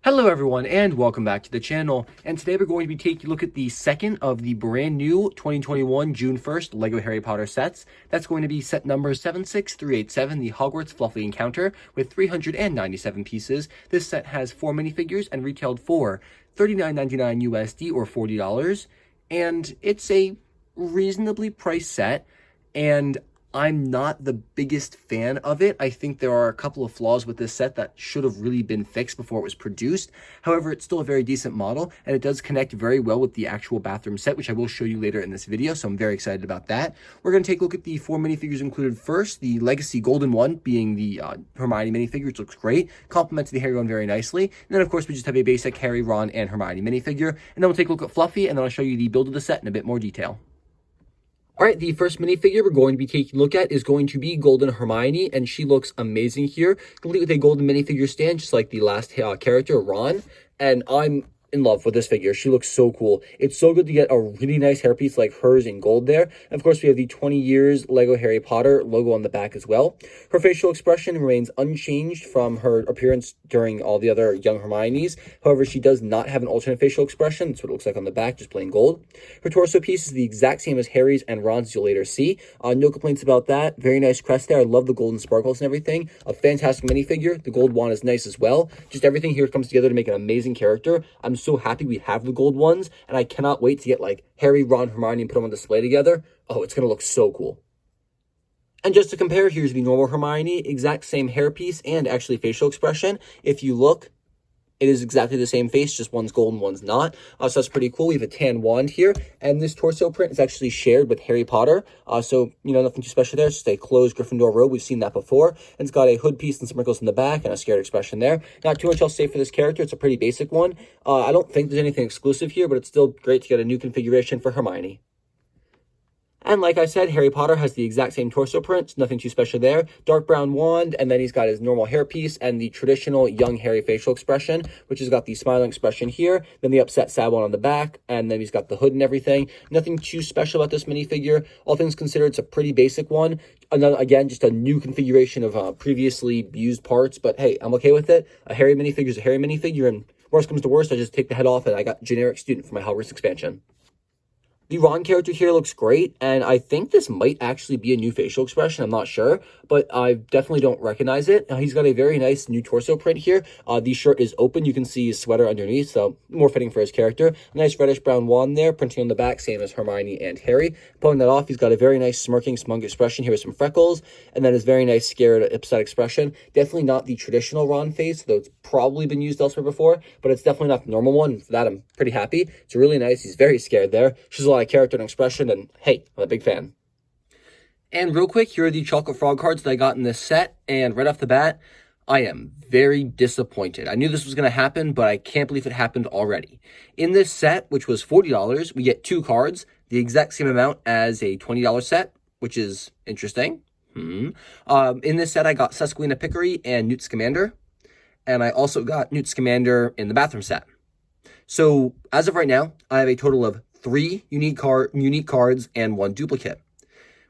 Hello everyone and welcome back to the channel, and today we're going to be taking a look at the second of the brand new 2021 June 1st LEGO Harry Potter sets. That's going to be set number 76387, the Hogwarts Fluffy Encounter, with 397 pieces. This set has 4 minifigures and retailed for $39.99 USD or $40, and it's a reasonably priced set, and I'm not the biggest fan of it. I think there are a couple of flaws with this set that should have really been fixed before it was produced. However, it's still a very decent model, and it does connect very well with the actual bathroom set, which I will show you later in this video, so I'm very excited about that. We're going to take a look at the 4 minifigures included first. The Legacy Golden one being the Hermione minifigure, which looks great, complements the Harry one very nicely. And then, of course, we just have a basic Harry, Ron, and Hermione minifigure. And then we'll take a look at Fluffy, and then I'll show you the build of the set in a bit more detail. All right, the first minifigure we're going to be taking a look at is going to be Golden Hermione, and she looks amazing here, complete with a golden minifigure stand, just like the last character, Ron. And I'm in love with this figure. She looks so cool. It's so good to get a really nice hairpiece like hers in gold there. And of course, we have the 20 years Lego Harry Potter logo on the back as well. Her facial expression remains unchanged from her appearance during all the other young Hermiones. However, she does not have an alternate facial expression. That's what it looks like on the back, just plain gold. Her torso piece is the exact same as Harry's and Ron's, as you'll later see. No complaints about that. Very nice crest there. I love the golden sparkles and everything. A fantastic minifigure. The gold wand is nice as well. Just everything here comes together to make an amazing character. I'm so happy we have the gold ones, and I cannot wait to get like Harry, Ron, Hermione and put them on display together. Oh, it's gonna look so cool. And just to compare, here's the normal Hermione, exact same hairpiece and actually facial expression. If you look, it is exactly the same face, just one's gold and one's not. So that's pretty cool. We have a tan wand here. And this torso print is actually shared with Harry Potter. So, nothing too special there. It's just a closed Gryffindor robe. We've seen that before. And it's got a hood piece and some wrinkles in the back and a scared expression there. Not too much else to say for this character. It's a pretty basic one. I don't think there's anything exclusive here, but it's still great to get a new configuration for Hermione. And like I said, Harry Potter has the exact same torso print, nothing too special there. Dark brown wand, and then he's got his normal hairpiece and the traditional young Harry facial expression, which has got the smiling expression here, then the upset sad one on the back, and then he's got the hood and everything. Nothing too special about this minifigure. All things considered, it's a pretty basic one. Again, just a new configuration of previously used parts, but hey, I'm okay with it. A Harry minifigure is a Harry minifigure, and worst comes to worst, I just take the head off and I got generic student for my Hogwarts expansion. The Ron character here looks great, and I think this might actually be a new facial expression. I'm not sure, but I definitely don't recognize it. He's got a very nice new torso print here. The shirt is open. You can see his sweater underneath, so more fitting for his character. A nice reddish-brown wand there, printing on the back, same as Hermione and Harry. Pulling that off, he's got a very nice smirking, smug expression here with some freckles, and then his very nice scared, upset expression. Definitely not the traditional Ron face, though it's probably been used elsewhere before, but it's definitely not the normal one. For that, I'm pretty happy. It's really nice. He's very scared there. She's a lot of character and expression, and hey, I'm a big fan. And real quick, here are the chocolate frog cards that I got in this set, and right off the bat, I am very disappointed. I knew this was going to happen, but I can't believe it happened already. In this set, which was $40, we get 2 cards, the exact same amount as a $20 set, which is interesting. In this set, I got Susquehanna Pickery and Newt Scamander, and I also got Newt Scamander in the bathroom set. So, as of right now, I have a total of 3 unique cards and 1 duplicate,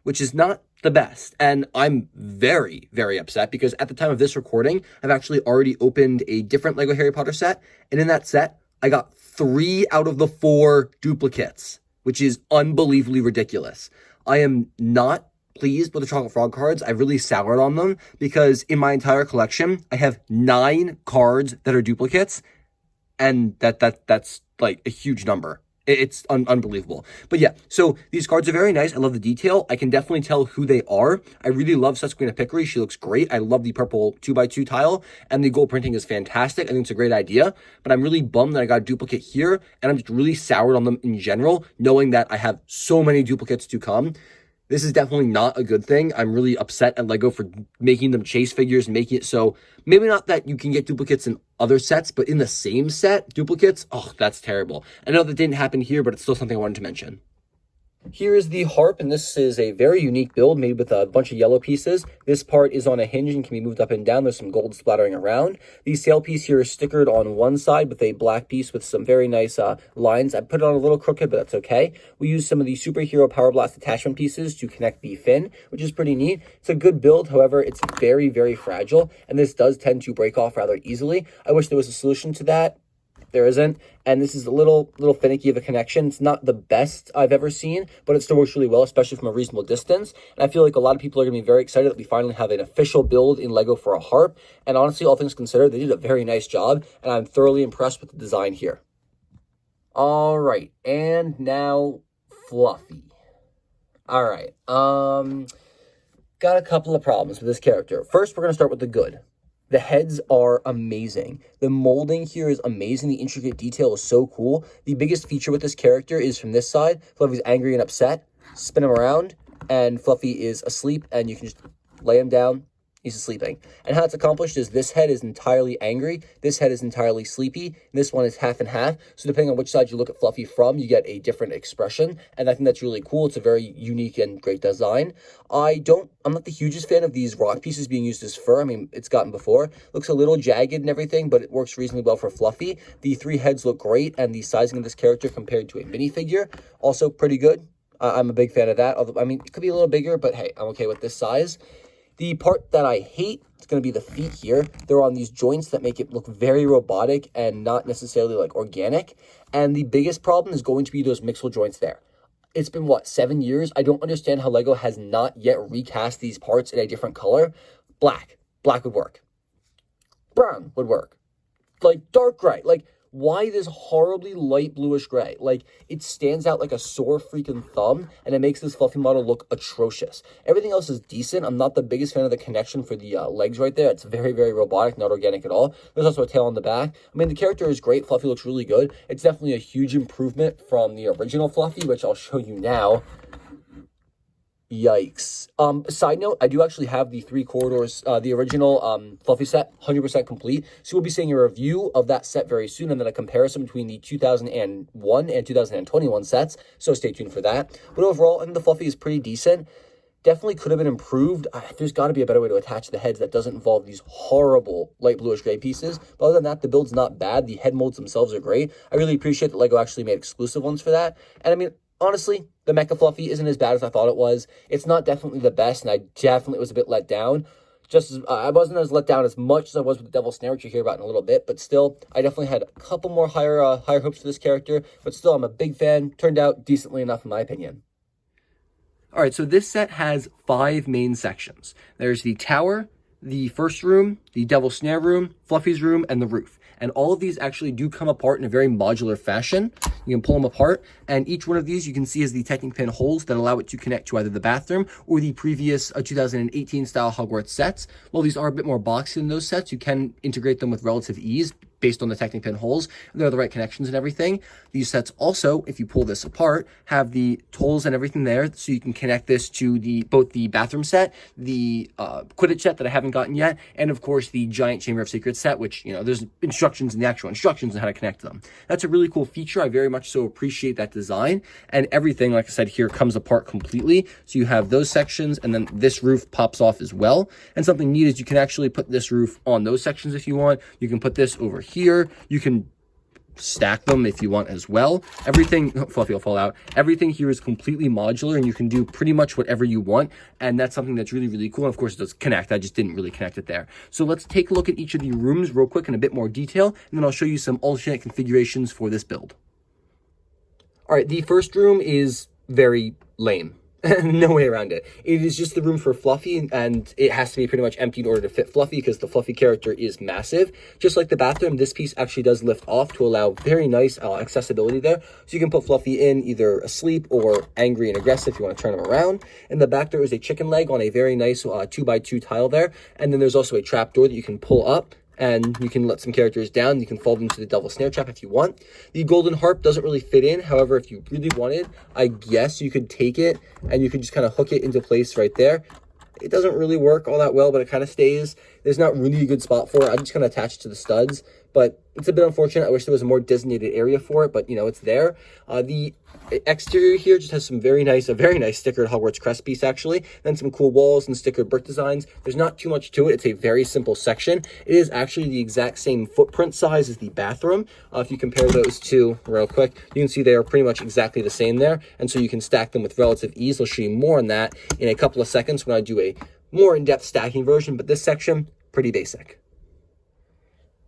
which is not the best. And I'm very, very upset because at the time of this recording, I've actually already opened a different Lego Harry Potter set. And in that set, I got 3 out of the 4 duplicates, which is unbelievably ridiculous. I am not pleased with the chocolate frog cards. I really soured on them because in my entire collection, I have 9 cards that are duplicates. And that's like a huge number. It's unbelievable. But yeah, so these cards are very nice. I love the detail. I can definitely tell who they are. I really love Susquehanna Pickery. She looks great. I love the purple 2x2 tile, and the gold printing is fantastic. I think it's a great idea, but I'm really bummed that I got a duplicate here, and I'm just really soured on them in general, knowing that I have so many duplicates to come. This is definitely not a good thing. I'm really upset at LEGO for making them chase figures and making it so, maybe not that you can get duplicates in other sets, but in the same set, duplicates, oh, that's terrible. I know that didn't happen here, but it's still something I wanted to mention. Here is the harp, and this is a very unique build made with a bunch of yellow pieces. This part is on a hinge and can be moved up and down. There's some gold splattering around. The sail piece here is stickered on one side with a black piece with some very nice lines. I put it on a little crooked, but that's okay. We use some of the superhero power blast attachment pieces to connect the fin, which is pretty neat. It's a good build, however, it's very, very fragile, and this does tend to break off rather easily. I wish there was a solution to that. There isn't, and this is a little finicky of a connection. It's not the best I've ever seen, but it still works really well, especially from a reasonable distance. And I feel like a lot of people are going to be very excited that we finally have an official build in LEGO for a harp. And honestly, all things considered, they did a very nice job, and I'm thoroughly impressed with the design here. All right, and now Fluffy. All right, got a couple of problems with this character. First, we're going to start with the good. The heads are amazing. The molding here is amazing. The intricate detail is so cool. The biggest feature with this character is from this side. Fluffy's angry and upset. Spin him around, and Fluffy is asleep, and you can just lay him down. He's sleeping. And how it's accomplished is this head is entirely angry, this head is entirely sleepy, and this one is half and half. So depending on which side you look at Fluffy from, you get a different expression. And I think that's really cool. It's a very unique and great design. I'm not the hugest fan of these rock pieces being used as fur. I mean, it's gotten before. Looks a little jagged and everything, but it works reasonably well for Fluffy. The three heads look great, and the sizing of this character compared to a minifigure, also pretty good. I'm a big fan of that. Although, I mean, it could be a little bigger, but hey, I'm okay with this size. The part that I hate is going to be the feet here. They're on these joints that make it look very robotic and not necessarily like organic. And the biggest problem is going to be those mixel joints there. It's been, what, 7 years? I don't understand how LEGO has not yet recast these parts in a different color. Black. Black would work. Brown would work. Like, dark gray. Like, why this horribly light bluish gray? Like, it stands out like a sore freaking thumb, and it makes this Fluffy model look atrocious. Everything else is decent. I'm not the biggest fan of the connection for the legs right there. It's very, very robotic, not organic at all. There's also a tail on the back. I mean, the character is great. Fluffy looks really good. It's definitely a huge improvement from the original Fluffy, which I'll show you now. Yikes. Side note, I do actually have the 3 corridors, the original Fluffy set, 100% complete. So we'll be seeing a review of that set very soon, and then a comparison between the 2001 and 2021 sets. So stay tuned for that. But overall, I think the Fluffy is pretty decent. Definitely could have been improved. There's got to be a better way to attach the heads that doesn't involve these horrible light bluish gray pieces. But other than that, the build's not bad. The head molds themselves are great. I really appreciate that LEGO actually made exclusive ones for that. And I mean, honestly, the Mecha Fluffy isn't as bad as I thought it was. It's not definitely the best, and I definitely was a bit let down. I wasn't as let down as much as I was with the Devil Snare, which you'll hear about in a little bit, but still, I definitely had a couple more higher hopes for this character, but still, I'm a big fan. Turned out decently enough, in my opinion. All right, so this set has 5 main sections. There's the tower, the first room, the Devil Snare room, Fluffy's room, and the roof. And all of these actually do come apart in a very modular fashion. You can pull them apart, and each one of these you can see has the Technic pin holes that allow it to connect to either the bathroom or the previous 2018 style Hogwarts sets. While these are a bit more boxy than those sets, you can integrate them with relative ease based on the Technic pin holes. They're the right connections and everything. These sets also, if you pull this apart, have the holes and everything there, so you can connect this to both the bathroom set, the Quidditch set that I haven't gotten yet, and of course the giant Chamber of Secrets set, which, you know, there's instructions in the actual instructions on how to connect them. That's a really cool feature. I very much so appreciate that design, and everything, like I said, here comes apart completely. So you have those sections, and then this roof pops off as well. And something neat is you can actually put this roof on those sections if you want. You can put this over here. You can stack them if you want as well. Everything, Fluffy will fall out. Everything here is completely modular, and you can do pretty much whatever you want. And that's something that's really, really cool. And of course, it does connect. I just didn't really connect it there. So let's take a look at each of the rooms real quick in a bit more detail, and then I'll show you some alternate configurations for this build. All right, the first room is very lame. No way around it. It is just the room for Fluffy, and it has to be pretty much empty in order to fit Fluffy because the Fluffy character is massive. Just like the bathroom, this piece actually does lift off to allow very nice accessibility there. So you can put Fluffy in either asleep or angry and aggressive if you want to turn him around. In the back, there is a chicken leg on a very nice 2x2 tile there. And then there's also a trap door that you can pull up, and you can let some characters down. You can fall into the Devil Snare trap if you want. The golden harp doesn't really fit in. However, if you really wanted, I guess you could take it and you could just kind of hook it into place right there. It doesn't really work all that well, but it kind of stays. There's not really a good spot for it. I just kind of attach it to the studs. but it's a bit unfortunate. I wish there was a more designated area for it, but you know, it's there. The exterior here just has some a very nice stickered Hogwarts crest piece, actually. Then some cool walls and stickered brick designs. There's not too much to it. It's a very simple section. It is actually the exact same footprint size as the bathroom. If you compare those two real quick, you can see they are pretty much exactly the same there. And so you can stack them with relative ease. I'll show you more on that in a couple of seconds when I do a more in-depth stacking version, but this section, pretty basic.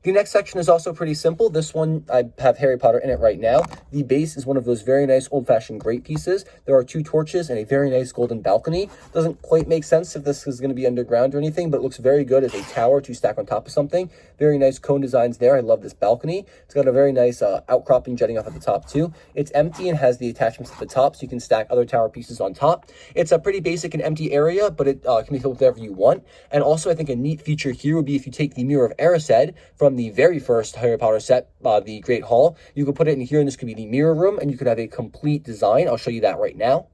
The next section is also pretty simple. This one, I have Harry Potter in it right now. The base is one of those very nice old-fashioned grate pieces. There are 2 torches and a very nice golden balcony. Doesn't quite make sense if this is going to be underground or anything, but it looks very good as a tower to stack on top of something. Very nice cone designs there. I love this balcony. It's got a very nice outcropping jutting up at the top too. It's empty and has the attachments at the top, so you can stack other tower pieces on top. It's a pretty basic and empty area, but it can be filled with whatever you want. And also, I think a neat feature here would be if you take the Mirror of Erised from the very first Harry Potter set, the Great Hall, you could put it in here, and this could be the mirror room, and you could have a complete design. I'll show you that right now.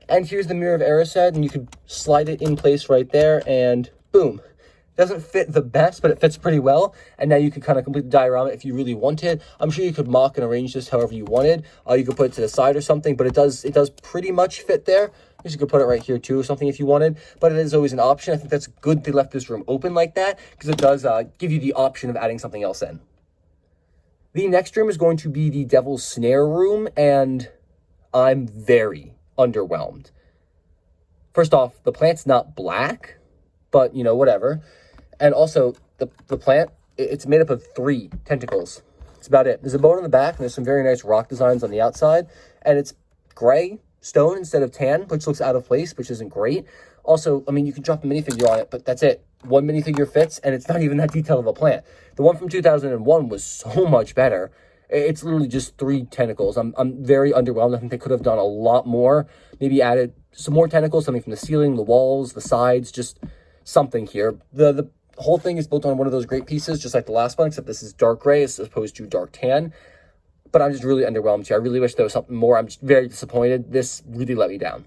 And here's the Mirror of Erised, and you could slide it in place right there, and boom. Doesn't fit the best, but it fits pretty well. And now you could kind of complete the diorama if you really wanted. I'm sure you could mock and arrange this however you wanted. You could put it to the side or something, but it does pretty much fit there. You could put it right here too or something if you wanted, but it is always an option. I think that's good they left this room open like that, because it does give you the option of adding something else in. The next room is going to be the Devil's Snare room, and I'm very underwhelmed. First off, the plant's not black, but you know, whatever. And also, the plant, it's made up of 3 tentacles. That's about it. There's a bone on the back, and there's some very nice rock designs on the outside, and it's gray stone instead of tan, which looks out of place, which isn't great. Also, I mean, you can drop a minifigure on it, but that's it. One minifigure fits, and it's not even that detailed of a plant. The one from 2001 was so much better. It's literally just 3 tentacles. I'm very underwhelmed. I think they could have done a lot more. Maybe added some more tentacles, something from the ceiling, the walls, the sides, just something here. The whole thing is built on one of those great pieces, just like the last one, except this is dark gray as opposed to dark tan. But I'm just really underwhelmed here. I really wish there was something more. I'm just very disappointed. This really let me down.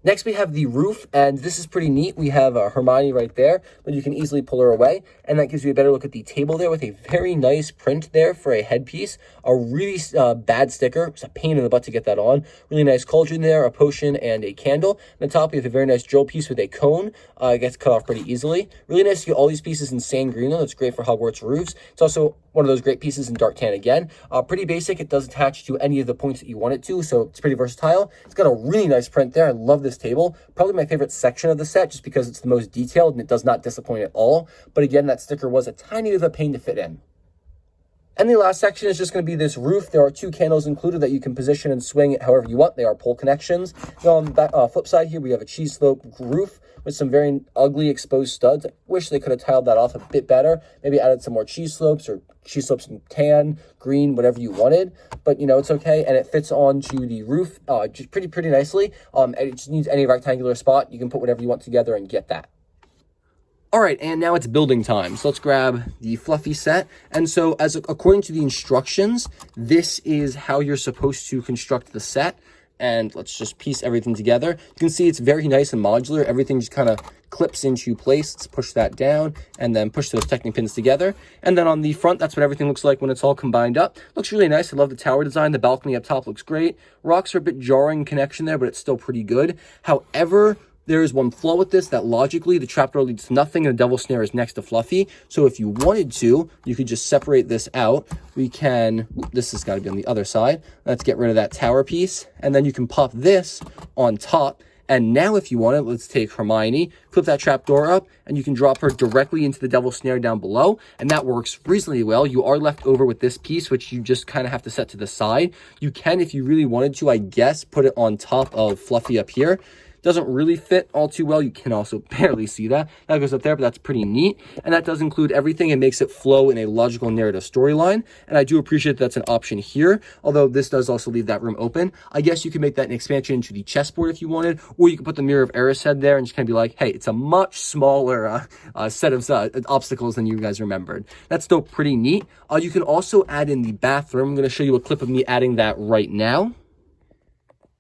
Next, we have the roof, and this is pretty neat. We have Hermione right there, but you can easily pull her away, and that gives you a better look at the table there with a very nice print there for a headpiece. A really bad sticker. It's a pain in the butt to get that on. Really nice cauldron there, a potion, and a candle. On the top, we have a very nice drill piece with a cone. It gets cut off pretty easily. Really nice to get all these pieces in sand green, though. That's great for Hogwarts roofs. It's also one of those great pieces in dark tan again. Pretty basic. It does attach to any of the points that you want it to, so it's pretty versatile. It's got a really nice print there. I love this table. Probably my favorite section of the set, just because it's the most detailed and it does not disappoint at all. But again, that sticker was a tiny bit of a pain to fit in. And the last section is just going to be this roof. There are 2 candles included that you can position and swing it however you want. They are pole connections. Now on the flip side here, we have a cheese slope roof with some very ugly exposed studs. I wish they could have tiled that off a bit better. Maybe added some more cheese slopes or cheese slopes in tan, green, whatever you wanted. But, you know, it's okay. And it fits onto the roof just pretty nicely. It just needs any rectangular spot. You can put whatever you want together and get that. All right, and now it's building time. So let's grab the fluffy set. And so according to the instructions, this is how you're supposed to construct the set. And let's just piece everything together. You can see it's very nice and modular. Everything just kind of clips into place. Let's push that down and then push those Technic pins together. And then on the front, that's what everything looks like when it's all combined up. Looks really nice. I love the tower design. The balcony up top looks great. Rocks are a bit jarring connection there, but it's still pretty good. However, there is one flaw with this, that logically the trapdoor leads to nothing and the Devil's Snare is next to Fluffy. So if you wanted to, you could just separate this out. We can, this has got to be on the other side. Let's get rid of that tower piece. And then you can pop this on top. And now if you want it, let's take Hermione, flip that trapdoor up, and you can drop her directly into the Devil's Snare down below. And that works reasonably well. You are left over with this piece, which you just kind of have to set to the side. You can, if you really wanted to, I guess, put it on top of Fluffy up here. Doesn't really fit all too well. You can also barely see that. That goes up there, but that's pretty neat. And that does include everything and makes it flow in a logical narrative storyline. And I do appreciate that's an option here, although this does also leave that room open. I guess you can make that an expansion into the chessboard if you wanted, or you could put the Mirror of Erised there and just kind of be like, hey, it's a much smaller set of obstacles than you guys remembered. That's still pretty neat. You can also add in the bathroom. I'm going to show you a clip of me adding that right now.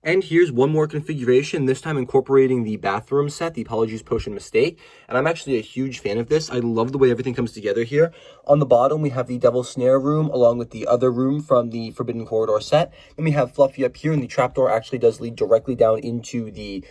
And here's one more configuration, this time incorporating the bathroom set, the Apologies Potion Mistake. And I'm actually a huge fan of this. I love the way everything comes together here. On the bottom, we have the Devil's Snare room, along with the other room from the Forbidden Corridor set. Then we have Fluffy up here, and the trapdoor actually does lead directly down into the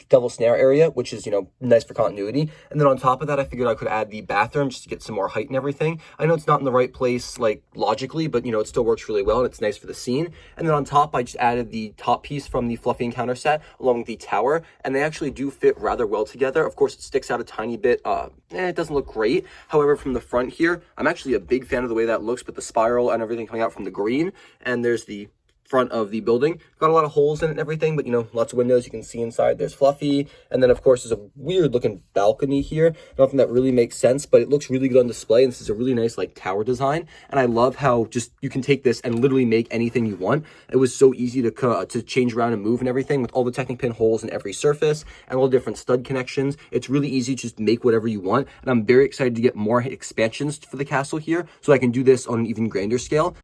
Devil's Snare area, which is, nice for continuity. And then on top of that, I figured I could add the bathroom just to get some more height and everything. I know it's not in the right place, like, logically, but, it still works really well, and it's nice for the scene. And then on top, I just added the top piece from the Fluffy Encounter set, along with the tower, and they actually do fit rather well together. Of course, it sticks out a tiny bit. It doesn't look great. However, from the front here, I'm actually a big fan of the way that looks, with the spiral and everything coming out from the green. And there's the front of the building. Got a lot of holes in it and everything, but lots of windows. You can see inside. There's Fluffy, and then of course there's a weird looking balcony here. Nothing that really makes sense, but it looks really good on display, and this is a really nice like tower design. And I love how just you can take this and literally make anything you want. It was so easy to change around and move and everything, with all the Technic pin holes in every surface and all the different stud connections. It's really easy to just make whatever you want, and I'm very excited to get more expansions for the castle here, so I can do this on an even grander scale.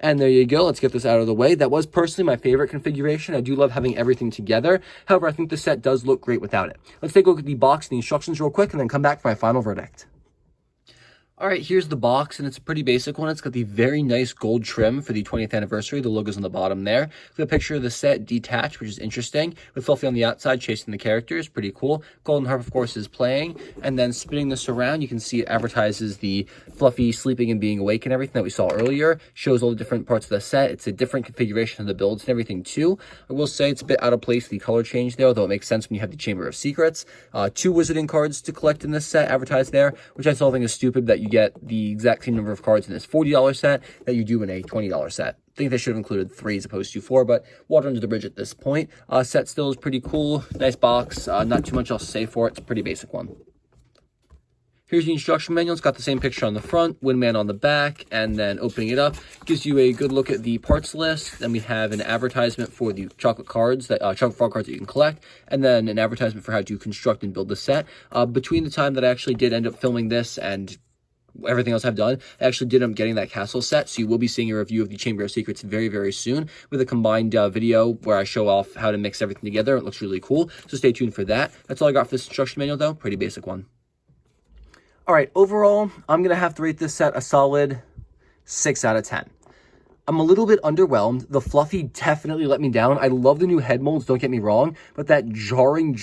And there you go. Let's get this out of the way. That was personally my favorite configuration. I do love having everything together. However, I think the set does look great without it. Let's take a look at the box and the instructions real quick, and then come back for my final verdict. All right, here's the box, and it's a pretty basic one. It's got the very nice gold trim for the 20th anniversary. The logo's on the bottom there. Got a picture of the set detached, which is interesting, with Fluffy on the outside chasing the characters. Pretty cool. Golden Harp, of course, is playing. And then spinning this around, you can see it advertises the Fluffy sleeping and being awake and everything that we saw earlier. Shows all the different parts of the set. It's a different configuration of the builds and everything, too. I will say it's a bit out of place, the color change there, although it makes sense when you have the Chamber of Secrets. 2 wizarding cards to collect in this set advertised there, which I still think is stupid that you get the exact same number of cards in this $40 set that you do in a $20 set. I think they should have included 3 as opposed to 4, but water under the bridge at this point. Set still is pretty cool. Nice box. Not too much else to say for it. It's a pretty basic one. Here's the instruction manual. It's got the same picture on the front, Windman on the back, and then opening it up gives you a good look at the parts list. Then we have an advertisement for the chocolate cards, chocolate frog cards that you can collect, and then an advertisement for how to construct and build the set. Between the time that I actually did end up filming this and everything else I've done, I actually did end up getting that castle set, so you will be seeing a review of the Chamber of Secrets very, very soon, with a combined video where I show off how to mix everything together. It looks really cool, so stay tuned for that. That's all I got for this instruction manual, though. Pretty basic one. All right, overall, I'm going to have to rate this set a solid 6 out of 10. I'm a little bit underwhelmed. The Fluffy definitely let me down. I love the new head molds, don't get me wrong, but that jarring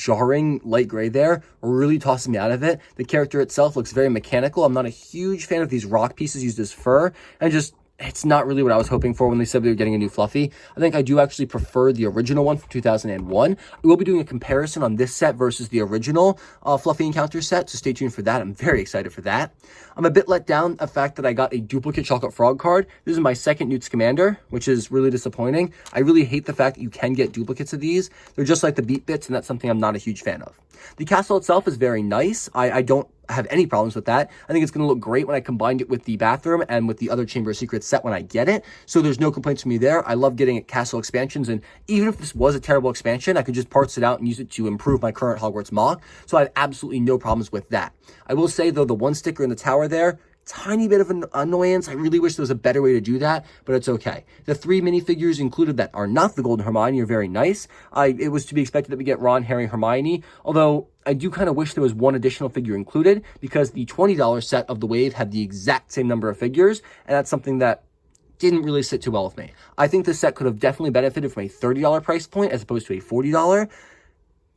light gray there really tosses me out of it. The character itself looks very mechanical. I'm not a huge fan of these rock pieces used as fur, and it's not really what I was hoping for when they said we were getting a new Fluffy. I think I do actually prefer the original one from 2001. We will be doing a comparison on this set versus the original Fluffy Encounter set, so stay tuned for that. I'm very excited for that. I'm a bit let down the fact that I got a duplicate Chocolate Frog card. This is my second Newt's Commander, which is really disappointing. I really hate the fact that you can get duplicates of these. They're just like the Beat Bits, and that's something I'm not a huge fan of. The castle itself is very nice. I don't have any problems with that. I think it's going to look great when I combined it with the bathroom and with the other Chamber of Secrets set when I get it. So there's no complaints from me there. I love getting castle expansions, and even if this was a terrible expansion, I could just parts it out and use it to improve my current Hogwarts MOC. So I have absolutely no problems with that. I will say, though, the one sticker in the tower there, tiny bit of an annoyance. I really wish there was a better way to do that, but it's okay. The 3 minifigures included that are not the Golden Hermione are very nice. It was to be expected that we get Ron, Harry, Hermione, although I do kind of wish there was one additional figure included, because the $20 set of the Wave had the exact same number of figures, and that's something that didn't really sit too well with me. I think this set could have definitely benefited from a $30 price point as opposed to a $40.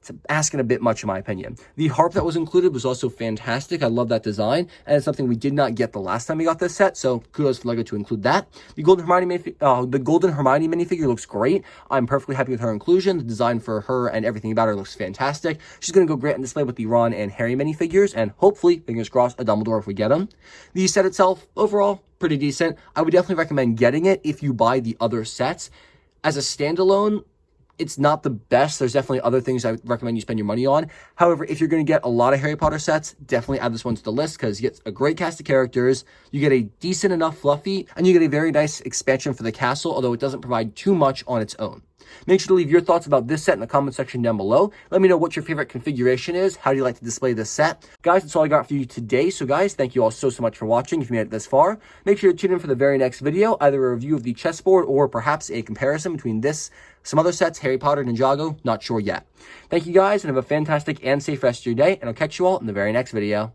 It's asking a bit much in my opinion. The harp that was included was also fantastic. I love that design, and it's something we did not get the last time we got this set, so kudos for LEGO to include that. The Golden Hermione minifigure looks great. I'm perfectly happy with her inclusion. The design for her and everything about her looks fantastic. She's going to go great on display with the Ron and Harry minifigures, and hopefully, fingers crossed, a Dumbledore if we get them. The set itself, overall, pretty decent. I would definitely recommend getting it if you buy the other sets. As a standalone, it's not the best. There's definitely other things I would recommend you spend your money on. However, if you're going to get a lot of Harry Potter sets, definitely add this one to the list, because you get a great cast of characters, you get a decent enough Fluffy, and you get a very nice expansion for the castle, although it doesn't provide too much on its own. Make sure to leave your thoughts about this set in the comment section down below. Let me know what your favorite configuration is. How do you like to display this set? Guys, that's all I got for you today. So guys, thank you all so much for watching. If you made it this far, make sure to tune in for the very next video, either a review of the chessboard or perhaps a comparison between this, some other sets, Harry Potter, Ninjago, not sure yet. Thank you guys, and have a fantastic and safe rest of your day, and I'll catch you all in the very next video.